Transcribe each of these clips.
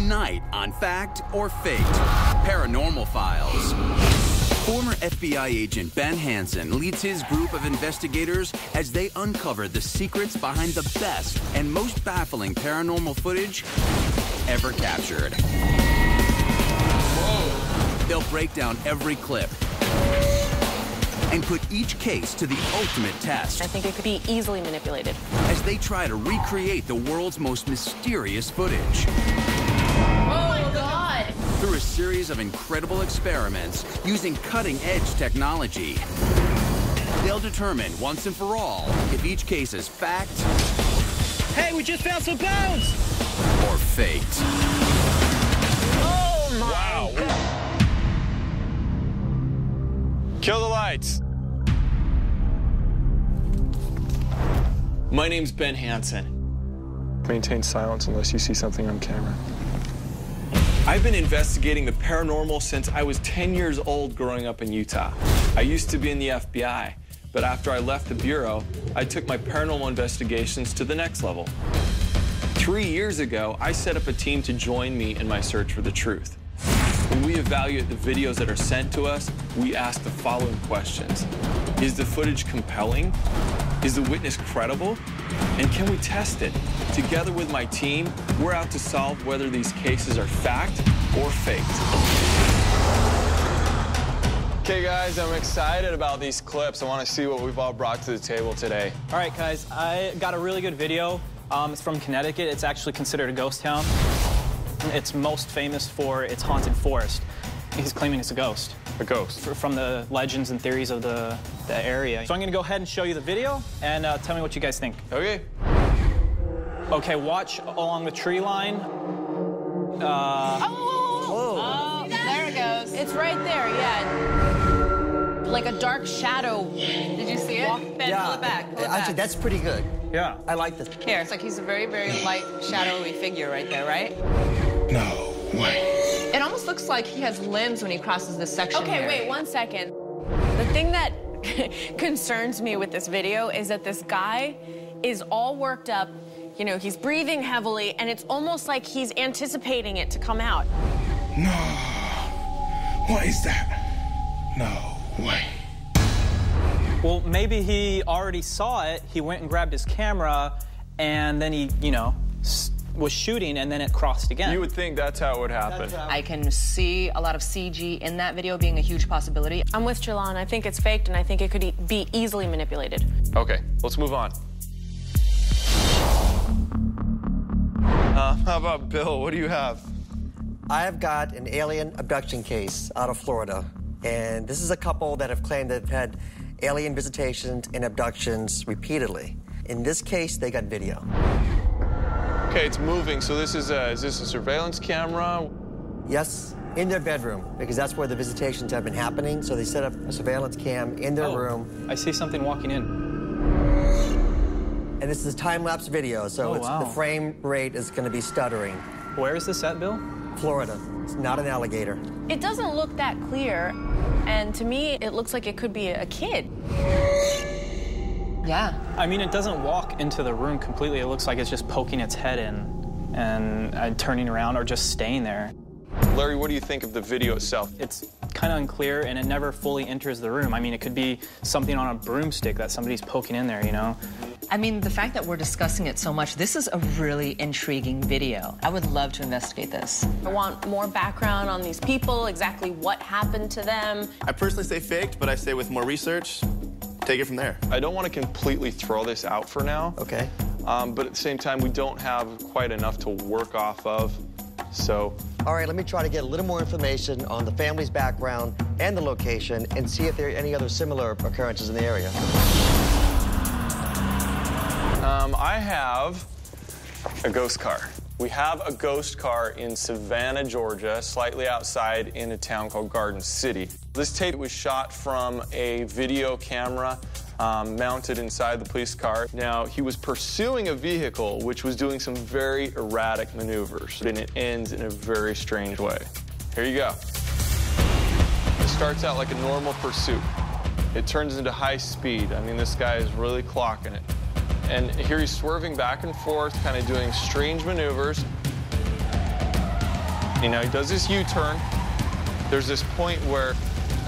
Tonight on Fact or Faked, Paranormal Files. Former FBI agent Ben Hansen leads his group of investigators as they uncover the secrets behind the best and most baffling paranormal footage ever captured. Whoa. They'll break down every clip and put each case to the ultimate test. I think it could be easily manipulated. As they try to recreate the world's most mysterious footage. Oh my God! Through a series of incredible experiments using cutting-edge technology, they'll determine once and for all if each case is fact. Hey, we just found some bones! Or faked. Oh my God! Kill the lights. My name's Ben Hansen. Maintain silence unless you see something on camera. I've been investigating the paranormal since I was 10 years old growing up in Utah. I used to be in the FBI, but after I left the Bureau, I took my paranormal investigations to the next level. 3 years ago, I set up a team to join me in my search for the truth. When we evaluate the videos that are sent to us, we ask the following questions. Is the footage compelling? Is the witness credible? And can we test it? Together with my team, we're out to solve whether these cases are fact or faked. Okay, guys, I'm excited about these clips. I want to see what we've all brought to the table today. All right, guys, I got a really good video. It's from Connecticut. It's actually considered a ghost town. It's most famous for its haunted forest. He's claiming it's a ghost. A ghost? From the legends and theories of the area. So I'm going to go ahead and show you the video and tell me what you guys think. Okay. Okay, watch along the tree line. Oh, there it goes. It's right there, yeah. Like a dark shadow. Did you see it? Ben, pull it back. Pull it Actually, back. that's pretty good. Yeah. I like this. Here, it's like he's a very, very light, shadowy figure right there, right? No way. It almost looks like he has limbs when he crosses this section Okay, here. wait 1 second. The thing that concerns me with this video is that this guy is all worked up. You know, he's breathing heavily, and it's almost like he's anticipating it to come out. No. What is that? No way. Well, maybe he already saw it. He went and grabbed his camera, and then he, you know, was shooting, and then it crossed again. You would think that's how it would happen. I can see a lot of CG in that video being a huge possibility. I'm with Jalon. I think it's faked, and I think it could be easily manipulated. Okay, let's move on. How about Bill? What do you have? I have got an alien abduction case out of Florida, and this is a couple that have claimed they've had alien visitations and abductions repeatedly. In this case, they got video. Okay, it's moving, so is this a surveillance camera? Yes, in their bedroom, because that's where the visitations have been happening, so they set up a surveillance cam in their room. I see something walking in. And this is time-lapse video, so the frame rate is going to be stuttering. Where is this at, Bill? Florida. It's not an alligator. It doesn't look that clear, and to me, it looks like it could be a kid. Yeah. I mean, it doesn't walk into the room completely. It looks like it's just poking its head in and turning around or just staying there. Larry, what do you think of the video itself? It's kind of unclear, and it never fully enters the room. I mean, it could be something on a broomstick that somebody's poking in there, you know? I mean, the fact that we're discussing it so much, this is a really intriguing video. I would love to investigate this. I want more background on these people, exactly what happened to them. I personally say faked, but I say with more research, take it from there. I don't want to completely throw this out for now. Okay. But at the same time, we don't have quite enough to work off of, so. All right, let me try to get a little more information on the family's background and the location and see if there are any other similar occurrences in the area. I have a ghost car. We have a ghost car in Savannah, Georgia, slightly outside in a town called Garden City. This tape was shot from a video camera mounted inside the police car. Now, he was pursuing a vehicle which was doing some very erratic maneuvers, and it ends in a very strange way. Here you go. It starts out like a normal pursuit. It turns into high speed. I mean, this guy is really clocking it. And here he's swerving back and forth, kind of doing strange maneuvers. You know, he does this U-turn. There's this point where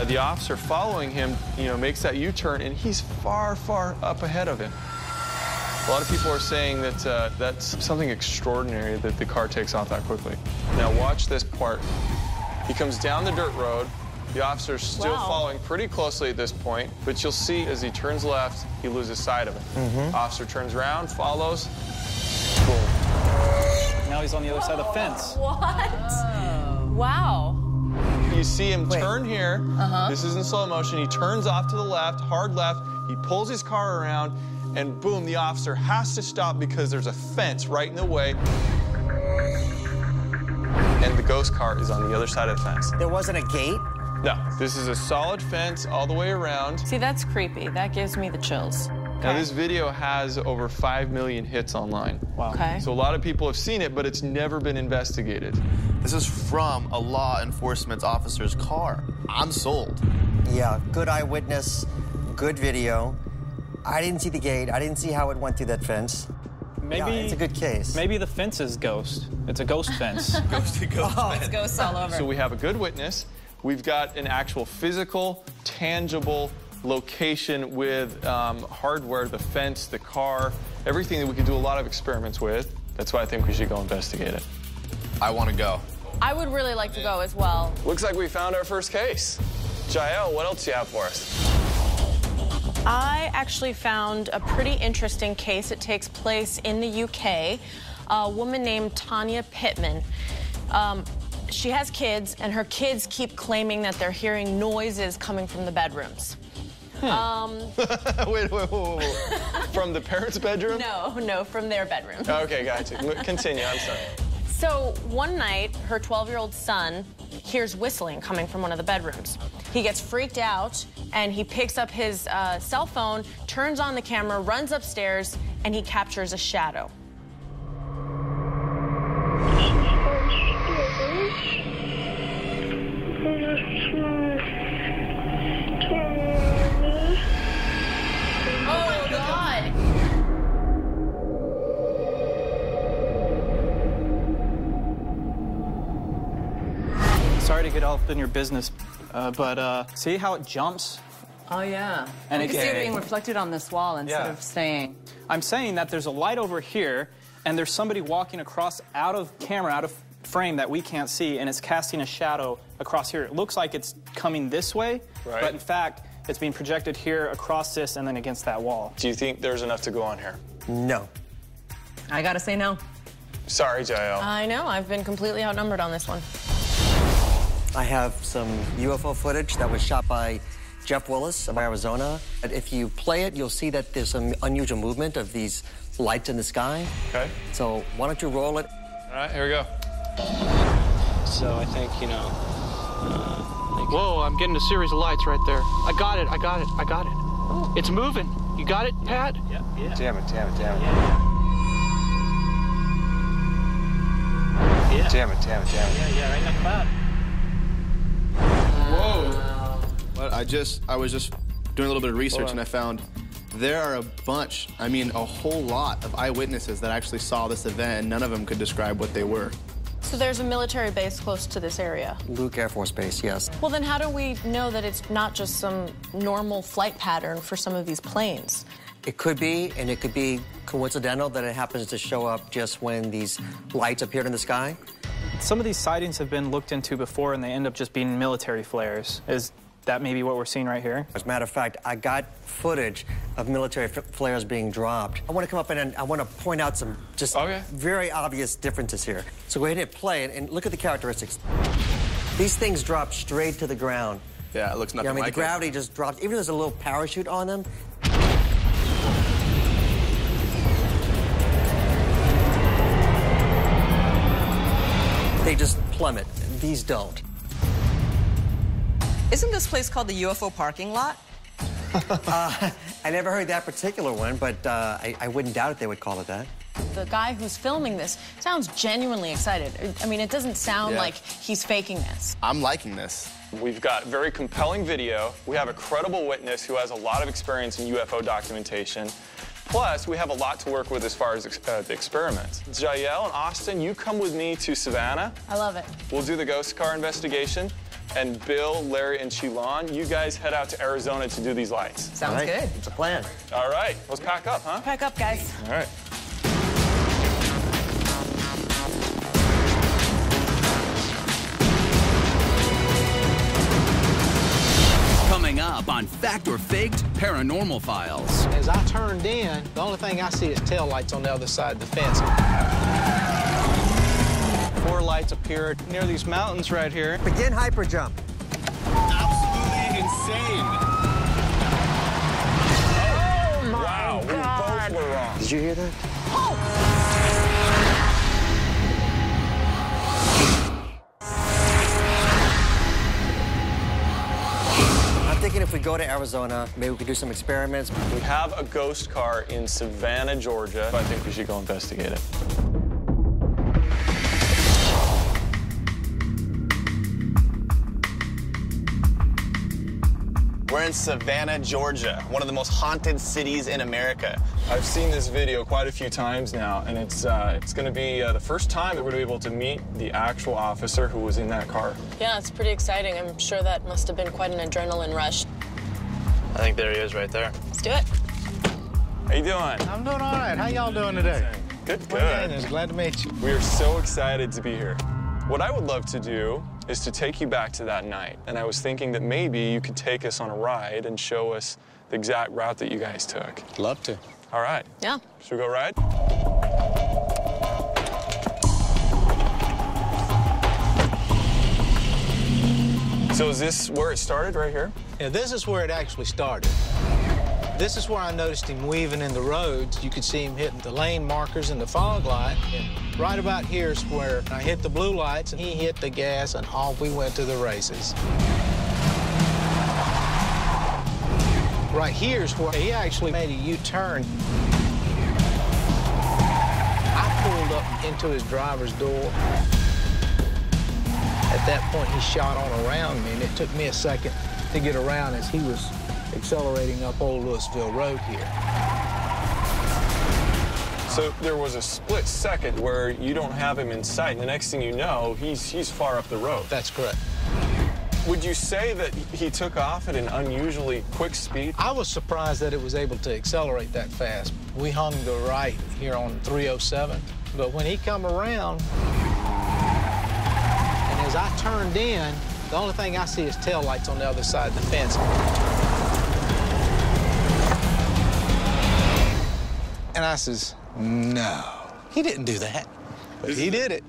the officer following him, you know, makes that U-turn, and he's far, far up ahead of him. A lot of people are saying that that's something extraordinary that the car takes off that quickly. Now watch this part. He comes down the dirt road. The officer's still following pretty closely at this point, but you'll see as he turns left, he loses sight of it. Officer turns around, follows, boom. Now he's on the other side of the fence. What? Wow. You see him turn here. This is in slow motion. He turns off to the left, hard left. He pulls his car around, and boom, the officer has to stop because there's a fence right in the way. And the ghost car is on the other side of the fence. There wasn't a gate? No, this is a solid fence all the way around. See, that's creepy. That gives me the chills. Now, this video has over 5 million hits online. Wow. Okay. So a lot of people have seen it, but it's never been investigated. This is from a law enforcement officer's car. I'm sold. Yeah, good eyewitness, good video. I didn't see the gate. I didn't see how it went through that fence. Maybe Yeah, it's a good case. Maybe the fence is ghost. It's a ghost fence. Ghost to ghost. It's ghosts all over. So we have a good witness. We've got an actual physical, tangible location with hardware, the fence, the car, everything that we could do a lot of experiments with. That's why I think we should go investigate it. I want to go. I would really like to go as well. Looks like we found our first case. Jael, what else do you have for us? I actually found a pretty interesting case. It takes place in the UK. A woman named Tanya Pittman. She has kids, and her kids keep claiming that they're hearing noises coming from the bedrooms. Wait. From the parents' bedroom? No, from their bedroom. Okay, gotcha. Continue, I'm sorry. So one night, her 12-year-old son hears whistling coming from one of the bedrooms. He gets freaked out, and he picks up his cell phone, turns on the camera, runs upstairs, and he captures a shadow. Oh, God! Sorry to get all up in your business, but see how it jumps? Oh, yeah. And you it can see it being reflected on this wall instead of staying. I'm saying that there's a light over here, and there's somebody walking across out of camera, out of frame that we can't see, and it's casting a shadow across here. It looks like it's coming this way, but in fact, it's being projected here across this and then against that wall. Do you think there's enough to go on here? No. I gotta say no. Sorry, Jael. I know, I've been completely outnumbered on this one. I have some UFO footage that was shot by Jeff Willis of Arizona. If you play it, you'll see that there's some unusual movement of these lights in the sky. Okay. So why don't you roll it? All right, here we go. So I think, you know, whoa, I'm getting a series of lights right there. I got it. Oh. It's moving. You got it, Pat? Yeah. Damn it. Yeah. Damn it. Yeah, right in the cloud. Whoa. Well, I was just doing a little bit of research, and I found there are a bunch, I mean, a whole lot of eyewitnesses that actually saw this event, and none of them could describe what they were. So there's a military base close to this area? Luke Air Force Base, yes. Well, then how do we know that it's not just some normal flight pattern for some of these planes? It could be, and it could be coincidental that it happens to show up just when these lights appeared in the sky. Some of these sightings have been looked into before, and they end up just being military flares. Is that maybe what we're seeing right here? As a matter of fact, I got footage of military flares being dropped. I want to come up and I want to point out some just very obvious differences here. So go ahead and play it and look at the characteristics. These things drop straight to the ground. Yeah, it looks nothing like the gravity just drops. Even there's a little parachute on them. They just plummet. These don't. Isn't this place called the UFO parking lot? I never heard that particular one, but I wouldn't doubt it they would call it that. The guy who's filming this sounds genuinely excited. I mean, it doesn't sound like he's faking this. I'm liking this. We've got very compelling video. We have a credible witness who has a lot of experience in UFO documentation. Plus, we have a lot to work with as far as the experiments. Jael and Austin, you come with me to Savannah. I love it. We'll do the ghost car investigation. And Bill, Larry, and Chilon, you guys head out to Arizona to do these lights. Sounds good. It's a plan. All right, let's pack up, huh? Pack up, guys. All right. Coming up on Fact or Faked Paranormal Files. As I turned in, the only thing I see is taillights on the other side of the fence. 4 lights appeared near these mountains right here. Begin hyper jump. Absolutely insane. Oh my Wow, God. we both were wrong. Did you hear that? I'm thinking if we go to Arizona, maybe we could do some experiments. We have a ghost car in Savannah, Georgia. I think we should go investigate it. We're in Savannah, Georgia, one of the most haunted cities in America. I've seen this video quite a few times now, and it's going to be the first time that we're going to be able to meet the actual officer who was in that car. Yeah, it's pretty exciting. I'm sure that must have been quite an adrenaline rush. I think there he is right there. Let's do it. How you doing? I'm doing all right. How y'all doing today? Good, Good. good. Glad to meet you. We are so excited to be here. What I would love to do is to take you back to that night. And I was thinking that maybe you could take us on a ride and show us the exact route that you guys took. Love to. All right. Yeah. Should we go ride? So is this where it started, right here? Yeah, this is where it actually started. This is where I noticed him weaving in the roads. You could see him hitting the lane markers and the fog light. And right about here is where I hit the blue lights and he hit the gas and off we went to the races. Right here is where he actually made a U-turn. I pulled up into his driver's door. At that point, he shot on around me, and it took me a second to get around as he was accelerating up Old Louisville Road here. So there was a split second where you don't have him in sight, and the next thing you know, he's far up the road. That's correct. Would you say that he took off at an unusually quick speed? I was surprised that it was able to accelerate that fast. We hung to the right here on 307, but when he come around, and as I turned in, the only thing I see is taillights on the other side of the fence. And I says, no, he didn't do that, but he did it.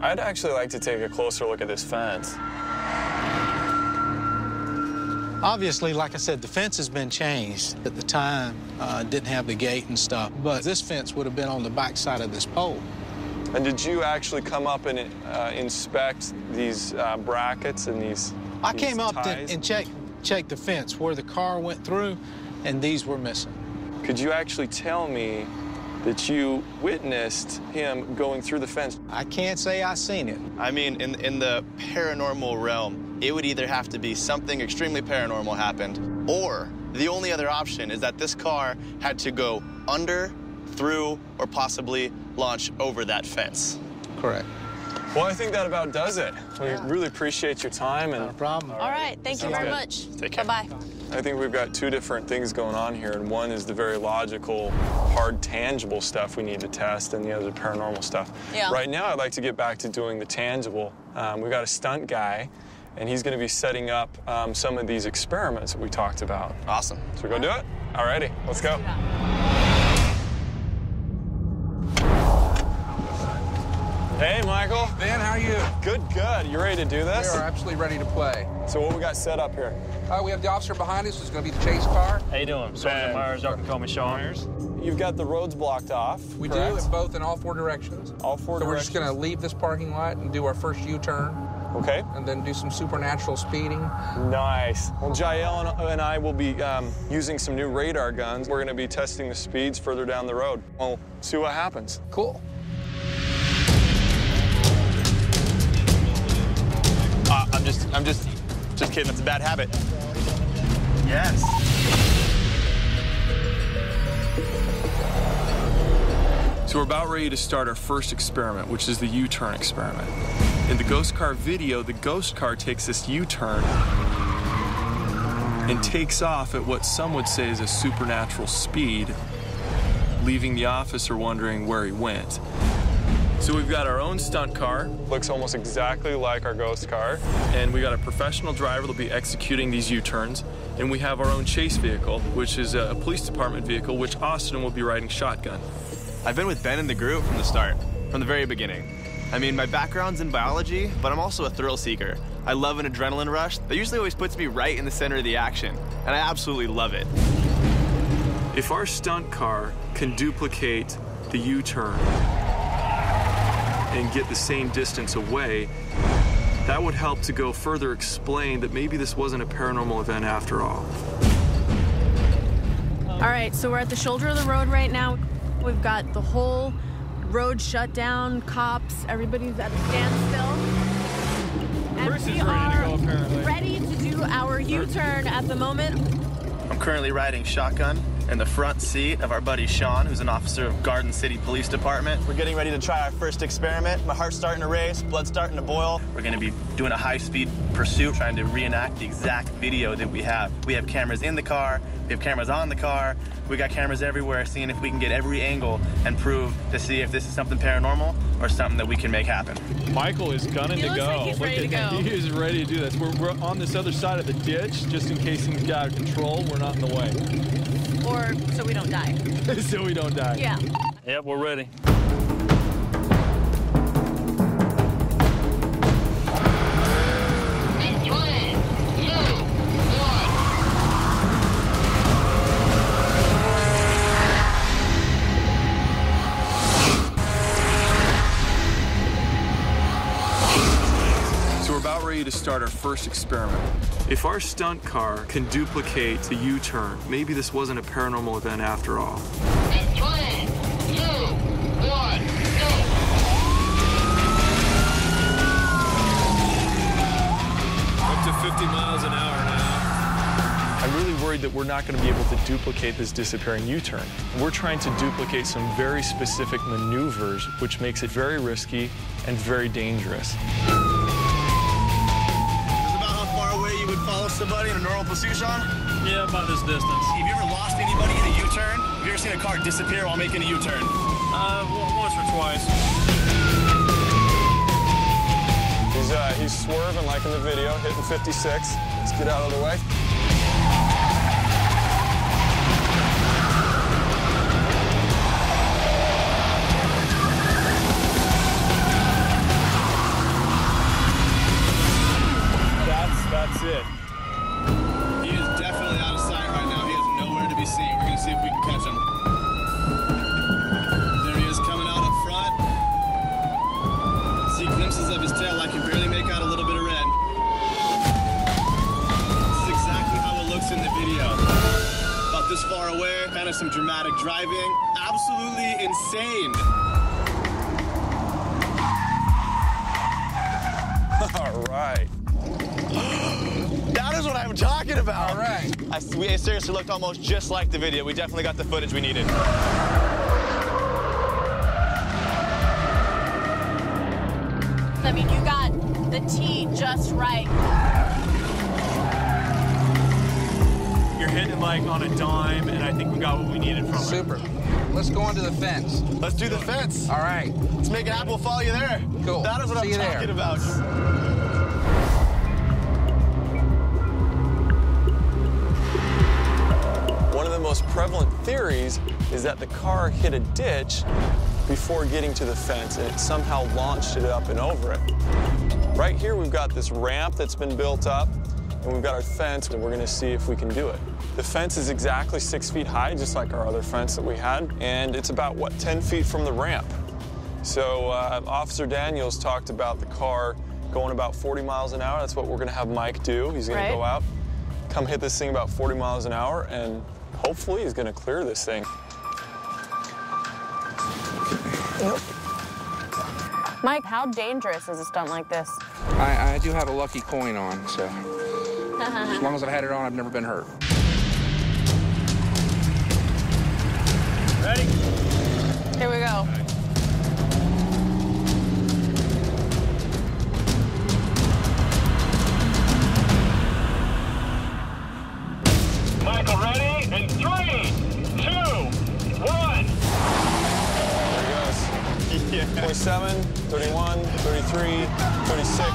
I'd actually like to take a closer look at this fence. Obviously, like I said, the fence has been changed. At the time, didn't have the gate and stuff, but this fence would have been on the back side of this pole. And did you actually come up and inspect these brackets and these I came up ties? and checked the fence where the car went through, and these were missing. Could you actually tell me that you witnessed him going through the fence? I can't say I seen it. I mean, in the paranormal realm, it would either have to be something extremely paranormal happened, or the only other option is that this car had to go under, through, or possibly launch over that fence. Correct. Well, I think that about does it. We really appreciate your time. And No problem. All right. Thank you very good. much. Take care. Bye-bye. I think we've got two different things going on here, and one is the very logical, hard, tangible stuff we need to test, and the other paranormal stuff. Yeah. Right now, I'd like to get back to doing the tangible. We've got a stunt guy, and he's going to be setting up some of these experiments that we talked about. Awesome. So we go do it? All righty, let's go. Hey, Michael. Ben, how are you? Good, good. You ready to do this? We are absolutely ready to play. So what we got set up here? We have the officer behind us who's going to be the chase car. How you doing? Sergeant Myers, y'all can call me Sean. You've got the roads blocked off. We correct? do, in all four directions. All four so directions. we're just going to leave this parking lot and do our first U-turn. Okay. And then do some supernatural speeding. Nice. Well, Jael and I will be using some new radar guns. We're going to be testing the speeds further down the road. We'll see what happens. Cool. I'm just kidding. It's a bad habit. Yes. So we're about ready to start our first experiment, which is the U-turn experiment. In the ghost car video, the ghost car takes this U-turn and takes off at what some would say is a supernatural speed, leaving the officer wondering where he went. So we've got our own stunt car. Looks almost exactly like our ghost car. And we got a professional driver that'll be executing these U-turns. And we have our own chase vehicle, which is a police department vehicle, which Austin will be riding shotgun. I've been with Ben in the group from the start, from the very beginning. I mean, my background's in biology, but I'm also a thrill seeker. I love an adrenaline rush that usually always puts me right in the center of the action, and I absolutely love it. If our stunt car can duplicate the U-turn and get the same distance away, that would help to go further explain that maybe this wasn't a paranormal event after all. All right, so we're at the shoulder of the road right now. We've got the whole road shut down, cops, everybody's at a standstill. And we are ready to do our U-turn at the moment. I'm currently riding shotgun in the front seat of our buddy Sean, who's an officer of Garden City Police Department. We're getting ready to try our first experiment. My heart's starting to race, blood's starting to boil. We're gonna be doing a high-speed pursuit, trying to reenact the exact video that we have. We have cameras in the car, we have cameras on the car, we got cameras everywhere, seeing if we can get every angle and prove to see if this is something paranormal or something that we can make happen. Michael is gunning to go. Like he's ready to go. He is ready to do this. We're on this other side of the ditch, just in case things get out of control. We're not in the way. Or so we don't die. So we don't die. Yeah. Yep, we're ready. To start our first experiment. If our stunt car can duplicate the U-turn, maybe this wasn't a paranormal event after all. In 3, 2, 1, go! Up to 50 miles an hour now. I'm really worried that we're not going to be able to duplicate this disappearing U-turn. We're trying to duplicate some very specific maneuvers, which makes it very risky and very dangerous. Follow somebody in a normal pursuit, Sean? Yeah, about this distance. Have you ever lost anybody in a U-turn? Have you ever seen a car disappear while making a U-turn? Once or twice. He's swerving like in the video, hitting 56. Let's get out of the way. That's it. He is definitely out of sight right now. He is nowhere to be seen. We're going to see if we can catch him. There he is coming out up front. See glimpses of his tail. I can barely make out a little bit of red. This is exactly how it looks in the video. About this far away, kind of some dramatic driving. Absolutely insane. All right. That is what I'm talking about. All right. We seriously looked almost just like the video. We definitely got the footage we needed. I mean, you got the T just right. You're hitting like on a dime, and I think we got what we needed from it. Super. Let's go onto the fence. Let's do the fence. All right. Let's make it happen. We'll follow you there. Cool. That is what See I'm you talking there. about. One of the most prevalent theories is that the car hit a ditch before getting to the fence, and it somehow launched it up and over it. Right here, we've got this ramp that's been built up, and we've got our fence, and we're gonna see if we can do it. The fence is exactly 6 feet high, just like our other fence that we had, and it's about, 10 feet from the ramp. So Officer Daniels talked about the car going about 40 miles an hour. That's what we're gonna have Mike do. He's gonna go out, come hit this thing about 40 miles an hour, and hopefully he's gonna clear this thing. Yep. Mike, how dangerous is a stunt like this? I do have a lucky coin on, so as long as I've had it on, I've never been hurt. Ready? Here we go. 37, 31, 33, 36.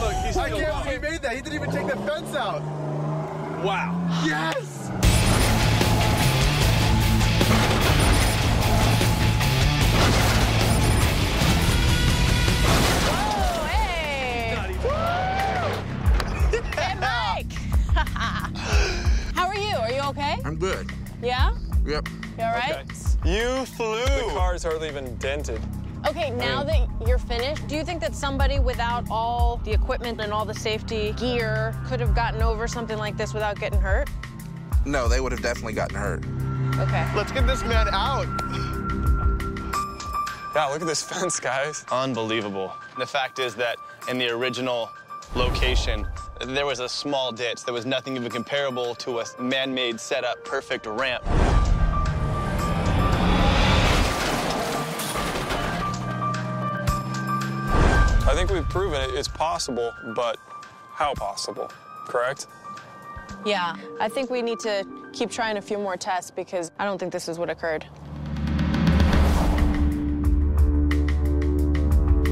Look, he's I can't believe he made that. He didn't even take the fence out. Wow. Yes! Whoa, hey! Hey, Mike! How are you? Are you okay? I'm good. Yeah? Yep. You all right? Okay. You flew. The car's hardly even dented. Okay, now that you're finished, do you think that somebody without all the equipment and all the safety gear could have gotten over something like this without getting hurt? No, they would have definitely gotten hurt. Okay. Let's get this man out. Yeah, look at this fence, guys. Unbelievable. The fact is that in the original location, there was a small ditch. There was nothing even comparable to a man-made, set-up, perfect ramp. I think we've proven it's possible, but how possible, correct? Yeah, I think we need to keep trying a few more tests because I don't think this is what occurred.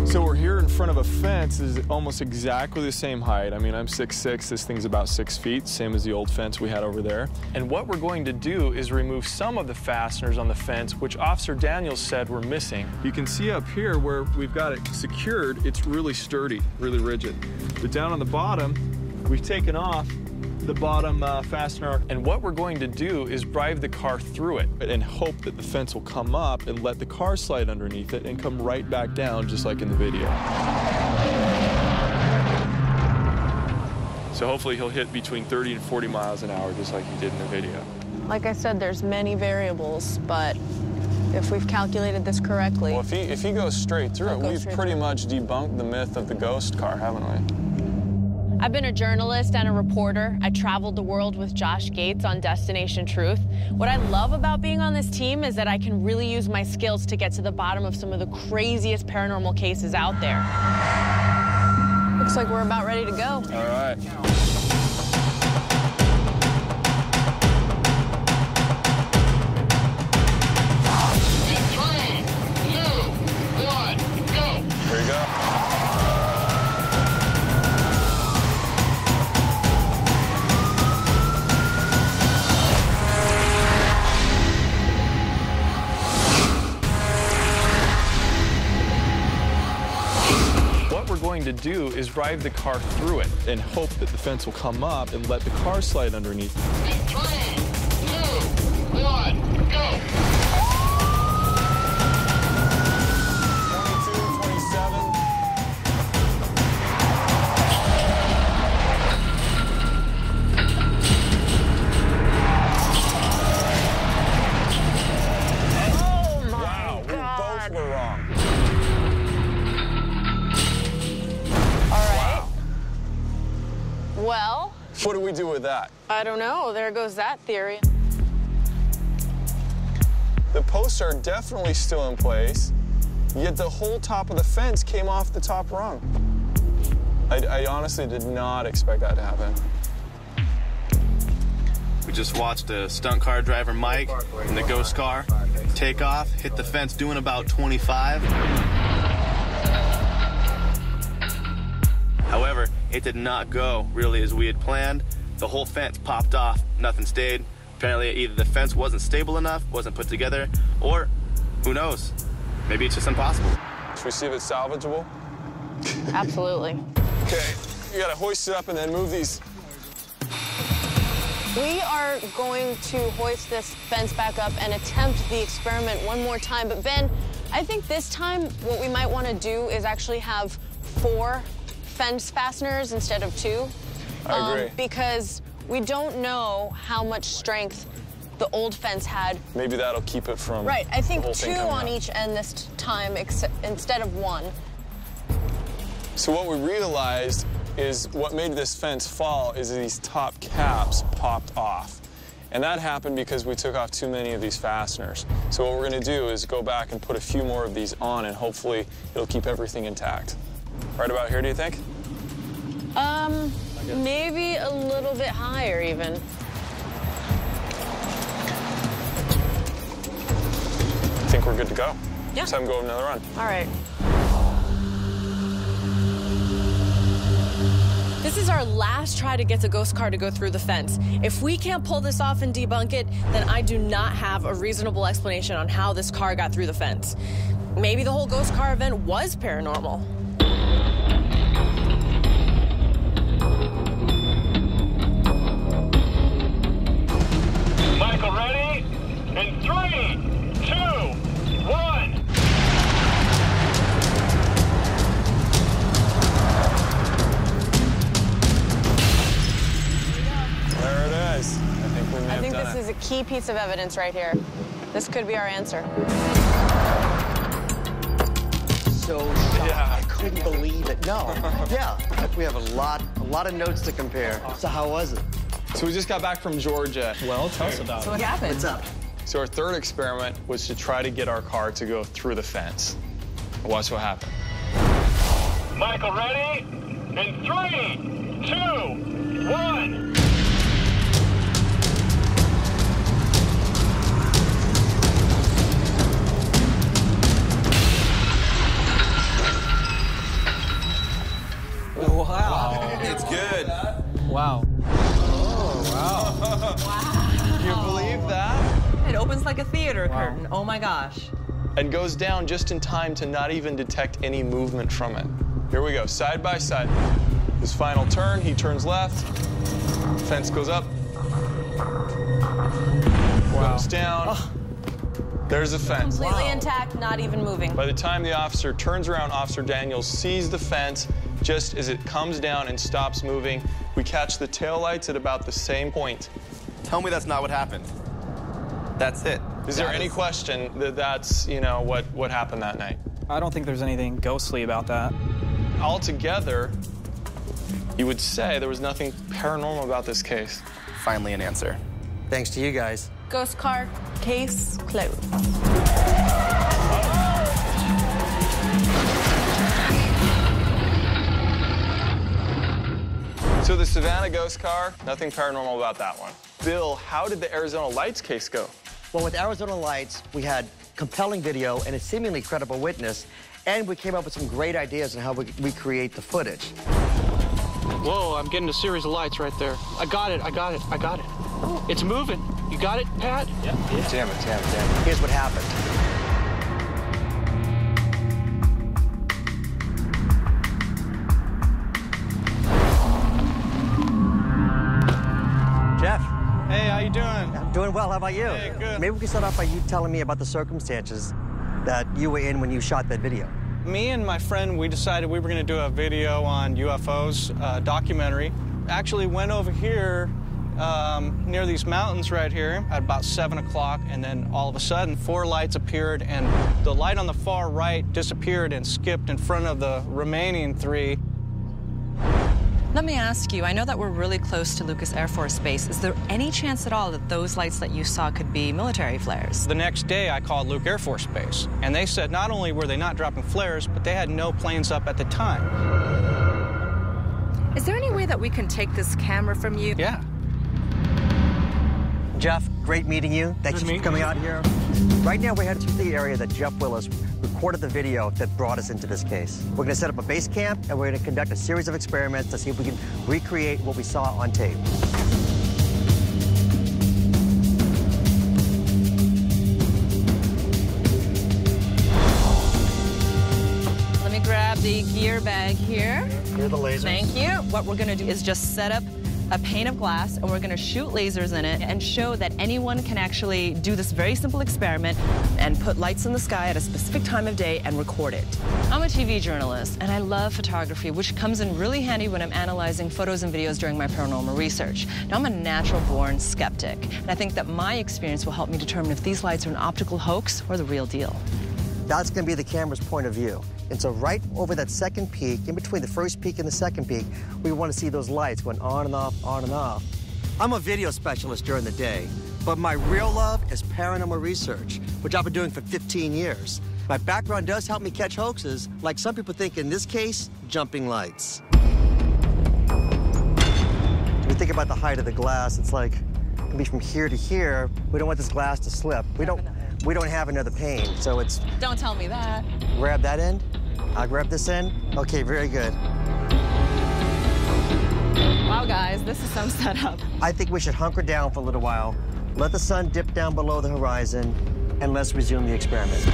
So we're here in front of a fence. It's almost exactly the same height. I mean, I'm 6'6", this thing's about 6 feet, same as the old fence we had over there. And what we're going to do is remove some of the fasteners on the fence, which Officer Daniels said were missing. You can see up here where we've got it secured, it's really sturdy, really rigid. But down on the bottom, we've taken off the bottom fastener. And what we're going to do is drive the car through it and hope that the fence will come up and let the car slide underneath it and come right back down, just like in the video. So hopefully he'll hit between 30 and 40 miles an hour, just like he did in the video. Like I said, there's many variables, but if we've calculated this correctly... Well, if he goes straight through it, we've pretty much debunked the myth of the ghost car, haven't we? I've been a journalist and a reporter. I traveled the world with Josh Gates on Destination Truth. What I love about being on this team is that I can really use my skills to get to the bottom of some of the craziest paranormal cases out there. Looks like we're about ready to go. All right. In 3, 2, 1, go! Here you go. To do is drive the car through it and hope that the fence will come up and let the car slide underneath. In 3, 2, 1, go! 22, 27. Oh my Wow, God. we both were wrong. Well, What do we do with that? I don't know. There goes that theory. The posts are definitely still in place, yet the whole top of the fence came off the top rung. I honestly did not expect that to happen. We just watched a stunt car driver, Mike, in the ghost car, take off, hit the fence doing about 25. However, it did not go really as we had planned. The whole fence popped off, nothing stayed. Apparently either the fence wasn't stable enough, wasn't put together, or who knows, maybe it's just impossible. Should we see if it's salvageable? Absolutely. Okay, you gotta hoist it up and then move these. We are going to hoist this fence back up and attempt the experiment one more time. But Ben, I think this time what we might want to do is actually have 4 fence fasteners instead of 2. I agree. Because we don't know how much strength the old fence had. Maybe that'll keep it from Right, I think the whole 2 thing coming on out. each end this time instead of 1. So what we realized is what made this fence fall is these top caps popped off. And that happened because we took off too many of these fasteners. So what we're gonna do is go back and put a few more of these on and hopefully it'll keep everything intact. Right about here, do you think? Maybe a little bit higher even. I think we're good to go. Yeah. Let's have him go another run. All right. This is our last try to get the ghost car to go through the fence. If we can't pull this off and debunk it, then I do not have a reasonable explanation on how this car got through the fence. Maybe the whole ghost car event was paranormal. Michael, ready? In 3, 2, 1. There it is. I think we may have done This it. is a key piece of evidence right here. This could be our answer. So shocked. I couldn't believe it. No. Yeah. We have a lot of notes to compare. So how was it? So we just got back from Georgia. Well, tell us about it. So what happened? What's up? So our third experiment was to try to get our car to go through the fence. Watch what happened. Michael, ready? In 3, 2, 1. Wow. It's good. Wow. Can you believe that? It opens like a theater curtain. Oh my gosh. And goes down just in time to not even detect any movement from it. Here we go, side by side. His final turn, he turns left. Fence goes up. Goes down. There's the fence. Completely intact, not even moving. By the time the officer turns around, Officer Daniels sees the fence just as it comes down and stops moving. We catch the taillights at about the same point. Tell me that's not what happened. That's it. Is there any question that that's, you know, what happened that night? I don't think there's anything ghostly about that. Altogether, you would say there was nothing paranormal about this case. Finally an answer. Thanks to you guys. Ghost car, case closed. So the Savannah ghost car, nothing paranormal about that one. Bill, how did the Arizona Lights case go? Well, with Arizona Lights, we had compelling video and a seemingly credible witness, and we came up with some great ideas on how we recreate the footage. Whoa, I'm getting a series of lights right there. I got it. It's moving. You got it, Pat? Yeah. Damn it. Here's what happened. Jeff. Hey, how you doing? I'm doing well. How about you? Hey, good. Maybe we can start off by you telling me about the circumstances that you were in when you shot that video. Me and my friend, we decided we were going to do a video on UFOs, documentary. Actually went over here near these mountains right here at about 7 o'clock, and then all of a sudden 4 lights appeared, and the light on the far right disappeared and skipped in front of the remaining 3. Let me ask you, I know that we're really close to Lucas Air Force Base. Is there any chance at all that those lights that you saw could be military flares? The next day, I called Luke Air Force Base, and they said not only were they not dropping flares, but they had no planes up at the time. Is there any way that we can take this camera from you? Yeah. Jeff, great meeting you. Thank you for coming out here. Right now, we're headed to the area that Jeff Willis recorded the video that brought us into this case. We're going to set up a base camp, and we're going to conduct a series of experiments to see if we can recreate what we saw on tape. Let me grab the gear bag here. Here are the lasers. Thank you. What we're going to do is just set up a pane of glass, and we're going to shoot lasers in it and show that anyone can actually do this very simple experiment and put lights in the sky at a specific time of day and record it. I'm a TV journalist, and I love photography, which comes in really handy when I'm analyzing photos and videos during my paranormal research. Now, I'm a natural-born skeptic, and I think that my experience will help me determine if these lights are an optical hoax or the real deal. That's going to be the camera's point of view. And so right over that second peak, in between the first peak and the second peak, we want to see those lights going on and off, on and off. I'm a video specialist during the day, but my real love is paranormal research, which I've been doing for 15 years. My background does help me catch hoaxes, like some people think in this case, jumping lights. think about the height of the glass. It's like, it'll be from here to here. We don't want this glass to slip. We don't have another pane, so it's... Don't tell me that. Grab that end. I'll grab this end. Okay, very good. Wow, guys, this is some setup. I think we should hunker down for a little while, let the sun dip down below the horizon, and let's resume the experiment.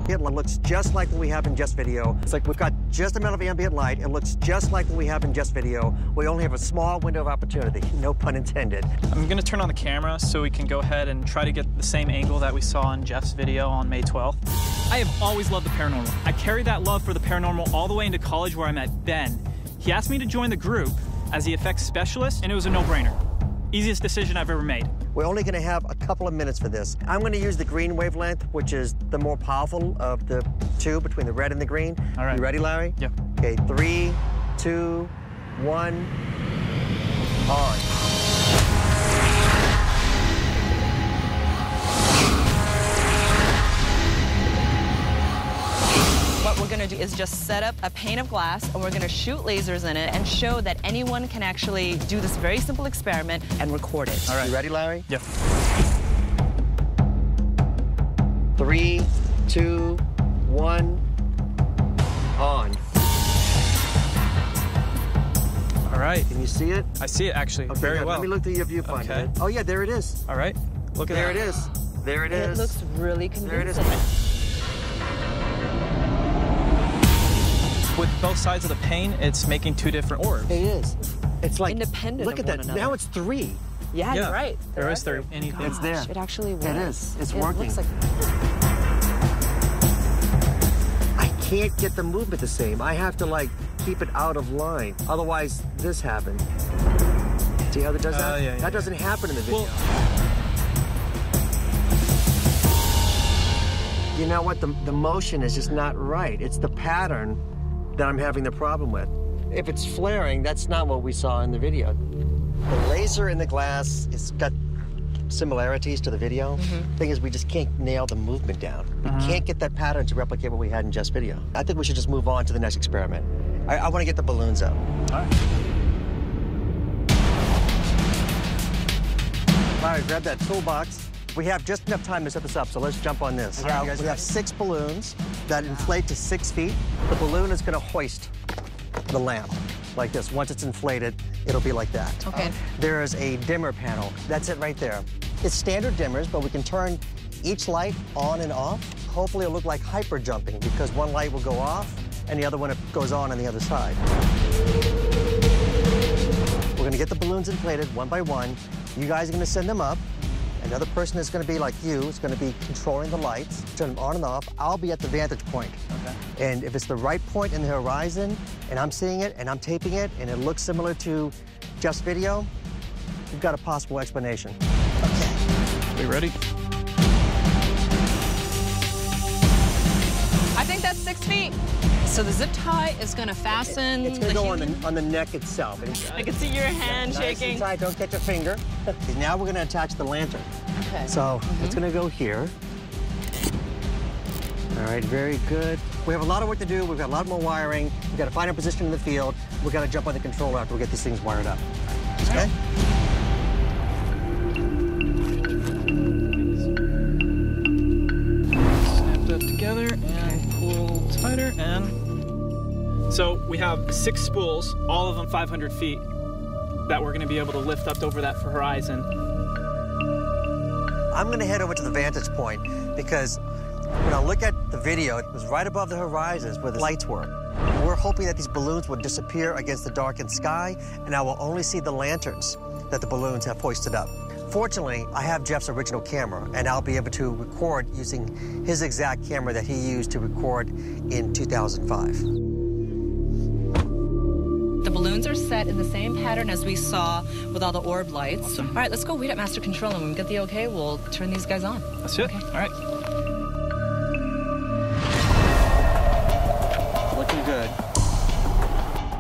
It looks just like what we have in Jeff's video. It's like we've got just amount of ambient light. It looks just like what we have in Jeff's video. We only have a small window of opportunity, no pun intended. I'm gonna turn on the camera so we can go ahead and try to get the same angle that we saw in Jeff's video on May 12th. I have always loved the paranormal. I carried that love for the paranormal all the way into college where I met Ben. He asked me to join the group as the effects specialist, and it was a no-brainer. Easiest decision I've ever made. We're only going to have a couple of minutes for this. I'm going to use the green wavelength, which is the more powerful of the two between the red and the green. All right. You ready, Larry? Yep. Okay, 3, 2, 1, on. What we're gonna do is just set up a pane of glass, and we're gonna shoot lasers in it and show that anyone can actually do this very simple experiment and record it. All right. You ready, Larry? Yep. 3, 2, 1, on. All right. Can you see it? I see it, actually, Okay, very good. well. Let me look through your viewfinder. Okay. Oh, yeah, there it is. All right. Look at There that. it is. There it is. It looks really convincing. There it is. With both sides of the pane, it's making two different orbs. It is. It's like, independent look of at that. one another. Now it's 3. Yeah, you're right. There is three. Anything. It's there. It actually works. It is. It's It working. looks like... I can't get the movement the same. I have to, like, keep it out of line. Otherwise, this happens. See how that does that? Yeah, that doesn't happen in the video. Well, you know what? The motion is just not right. It's the pattern that I'm having the problem with. If it's flaring, that's not what we saw in the video. The laser in the glass, it's got similarities to the video. Thing is, we just can't nail the movement down. We can't get that pattern to replicate what we had in Jeff's video. I think we should just move on to the next experiment. I want to get the balloons up. all right. Larry, grab that toolbox. We have just enough time to set this up, so let's jump on this. All right. We have 6 balloons that inflate to 6 feet. The balloon is going to hoist the lamp like this. Once it's inflated, it'll be like that. Okay. There is a dimmer panel. That's it right there. It's standard dimmers, but we can turn each light on and off. Hopefully it'll look like hyper jumping because one light will go off and the other one goes on the other side. We're going to get the balloons inflated one by one. You guys are going to send them up. Another person is going to be like you. It's going to be controlling the lights, turn them on and off. I'll be at the vantage point. Okay. And if it's the right point in the horizon, and I'm seeing it, and I'm taping it, and it looks similar to Jeff's video, we've got a possible explanation. Okay. We ready? I think that's 6 feet. So the zip tie is gonna fasten. It's going to go on the neck itself. I can see your hand Nice shaking. and tight, don't catch a finger. Okay, now we're going to attach the lantern. Okay. So it's going to go here. All right, very good. We have a lot of work to do. We've got a lot more wiring. We've got to find our position in the field. We've got to jump on the controller after we get these things wired up. Okay? Snap that together and pull tighter and... So we have 6 spools, all of them 500 feet, that we're gonna be able to lift up over that horizon. I'm going to head over to the vantage point because when I look at the video, it was right above the horizons where the lights were. We're hoping that these balloons will disappear against the darkened sky, and I will only see the lanterns that the balloons have hoisted up. Fortunately, I have Jeff's original camera, and I'll be able to record using his exact camera that he used to record in 2005. The balloons are set in the same pattern as we saw with all the orb lights. Awesome. All right, let's go wait at Master Control, and when we get the okay, we'll turn these guys on. That's it. Okay. All right. Looking good.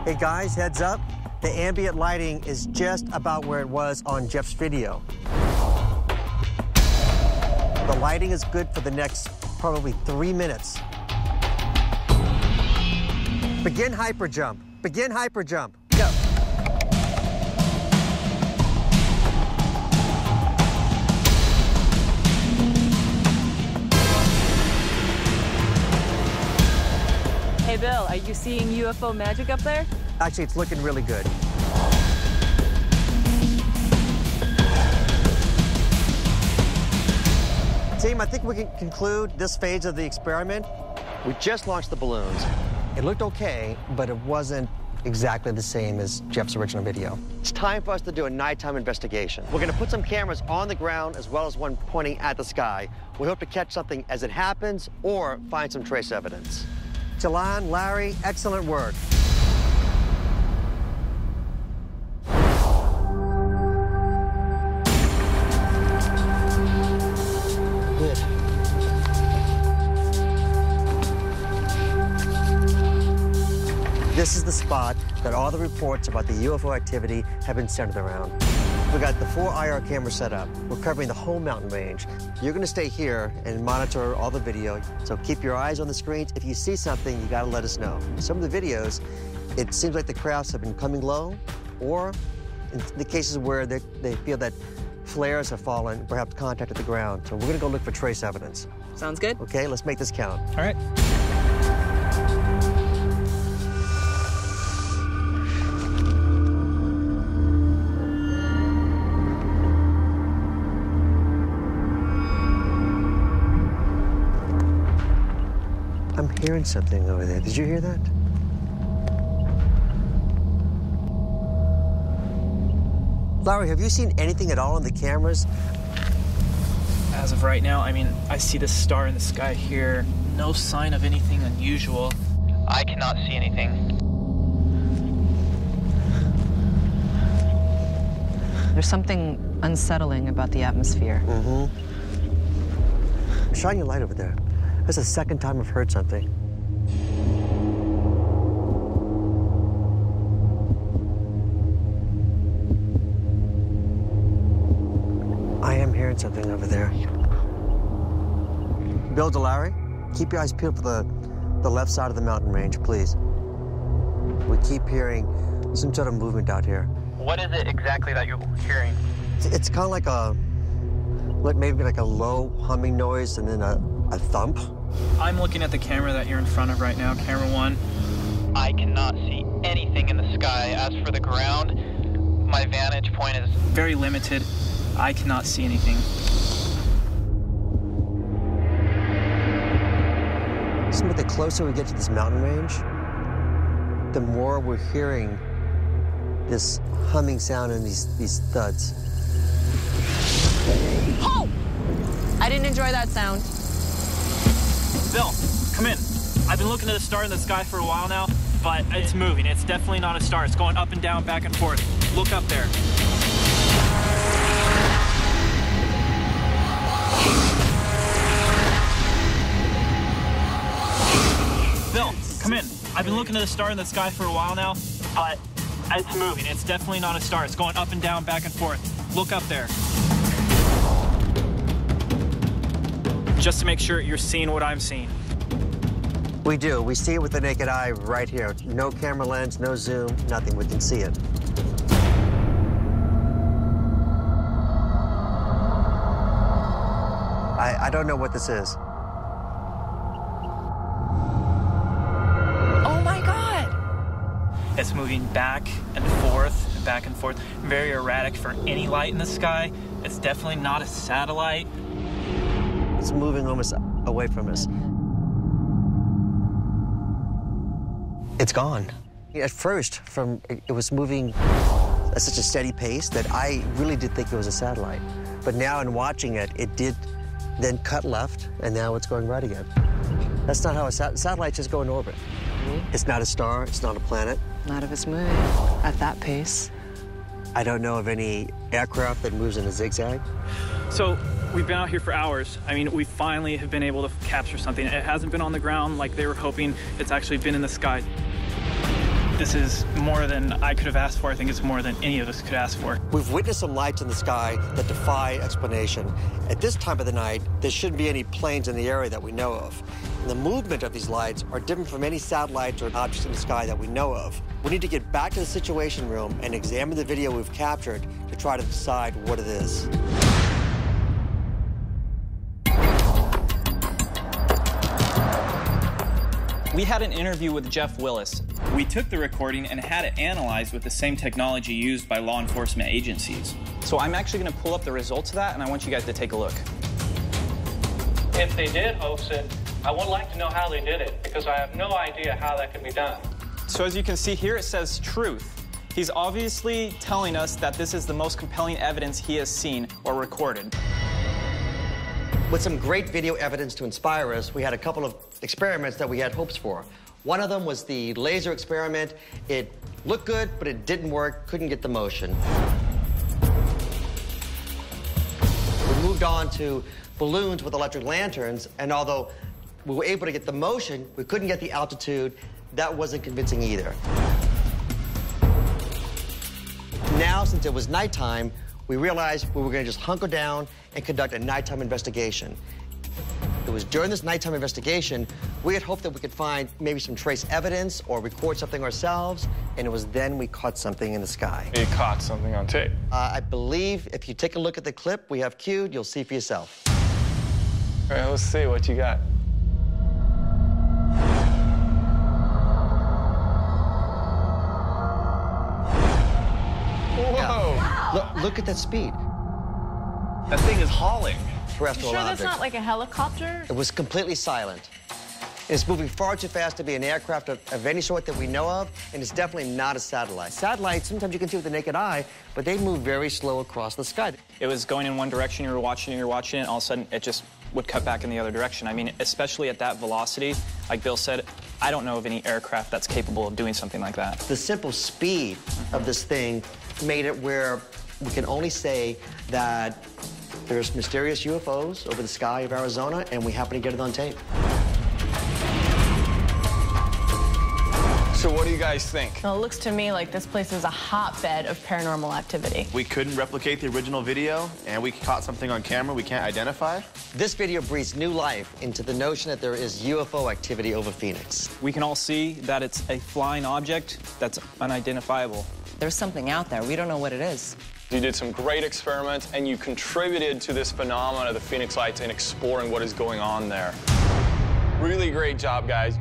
Hey guys, heads up. The ambient lighting is just about where it was on Jeff's video. The lighting is good for the next probably 3 minutes. Begin hyper jump. Begin hyper jump. Go. Hey, Bill, are you seeing UFO magic up there? Actually, it's looking really good. Team, I think we can conclude this phase of the experiment. We just launched the balloons. It looked okay, but it wasn't exactly the same as Jeff's original video. It's time for us to do a nighttime investigation. We're gonna put some cameras on the ground as well as one pointing at the sky. We hope to catch something as it happens or find some trace evidence. Jalan, Larry, excellent work. Good. This is the spot that all the reports about the UFO activity have been centered around. We got the 4 IR cameras set up. We're covering the whole mountain range. You're gonna stay here and monitor all the video, so keep your eyes on the screens. If you see something, you gotta let us know. Some of the videos, it seems like the crafts have been coming low, or in the cases where they feel that flares have fallen, perhaps contacted the ground. So we're gonna go look for trace evidence. Sounds good. Okay, let's make this count. All right. I'm hearing something over there. Did you hear that? Larry, have you seen anything at all on the cameras? As of right now, I mean, I see this star in the sky here. No sign of anything unusual. I cannot see anything. There's something unsettling about the atmosphere. Mm-hmm. Shine your light over there. That's the second time I've heard something. I am hearing something over there. Bill DeLarry, keep your eyes peeled for the left side of the mountain range, please. We keep hearing some sort of movement out here. What is it exactly that you're hearing? It's kind of like maybe like a low humming noise and then a thump. I'm looking at the camera that you're in front of right now, camera 1. I cannot see anything in the sky. As for the ground, my vantage point is very limited. I cannot see anything. Seems like the closer we get to this mountain range, the more we're hearing this humming sound and these thuds. Oh! I didn't enjoy that sound. Bill, come in. I've been looking at a star in the sky for a while now, but it's moving. It's definitely not a star. It's going up and down, back and forth. Look up there. Bill, come in. I've been looking at a star in the sky for a while now, but it's moving. It's definitely not a star. It's going up and down, back and forth. Look up there. Just to make sure you're seeing what I'm seeing. We do. We see it with the naked eye right here. No camera lens, no zoom, nothing. We can see it. I don't know what this is. Oh my God! It's moving back and forth, very erratic for any light in the sky. It's definitely not a satellite. It's moving almost away from us. It's gone. At first, it was moving at such a steady pace that I really did think it was a satellite. But now in watching it, it did then cut left, and now it's going right again. That's not how satellites just go in orbit. Mm-hmm. It's not a star, it's not a planet. Not if it's moving at that pace. I don't know of any aircraft that moves in a zigzag. So we've been out here for hours. I mean, we finally have been able to capture something. It hasn't been on the ground like they were hoping. It's actually been in the sky. This is more than I could have asked for. I think it's more than any of us could ask for. We've witnessed some lights in the sky that defy explanation. At this time of the night, there shouldn't be any planes in the area that we know of. And the movement of these lights are different from any satellites or objects in the sky that we know of. We need to get back to the Situation Room and examine the video we've captured to try to decide what it is. We had an interview with Jeff Willis. We took the recording and had it analyzed with the same technology used by law enforcement agencies. So I'm actually going to pull up the results of that, and I want you guys to take a look. If they did hoax it, I would like to know how they did it, because I have no idea how that can be done. So as you can see here, it says truth. He's obviously telling us that this is the most compelling evidence he has seen or recorded. With some great video evidence to inspire us, we had a couple of experiments that we had hopes for. One of them was the laser experiment. It looked good, but it didn't work, couldn't get the motion. We moved on to balloons with electric lanterns, and although we were able to get the motion, we couldn't get the altitude. That wasn't convincing either. Now, since it was nighttime, we realized we were going to just hunker down and conduct a nighttime investigation. It was during this nighttime investigation, we had hoped that we could find maybe some trace evidence or record something ourselves, and it was then we caught something in the sky. You caught something on tape. I believe if you take a look at the clip we have queued, you'll see for yourself. All right, let's see what you got. Whoa! Yeah. Look at that speed. That thing is hauling. Terrestrial You sure object. that's not like a helicopter? It was completely silent. It's moving far too fast to be an aircraft of any sort that we know of, and it's definitely not a satellite. Satellites, sometimes you can see with the naked eye, but they move very slow across the sky. It was going in one direction, you were watching it, and all of a sudden it just would cut back in the other direction. I mean, especially at that velocity, like Bill said, I don't know of any aircraft that's capable of doing something like that. The simple speed of this thing made it where we can only say that there's mysterious UFOs over the sky of Arizona, and we happen to get it on tape. So what do you guys think? Well, it looks to me like this place is a hotbed of paranormal activity. We couldn't replicate the original video, and we caught something on camera we can't identify. This video breathes new life into the notion that there is UFO activity over Phoenix. We can all see that it's a flying object that's unidentifiable. There's something out there. We don't know what it is. You did some great experiments, and you contributed to this phenomenon of the Phoenix Lights and exploring what is going on there. Really great job, guys.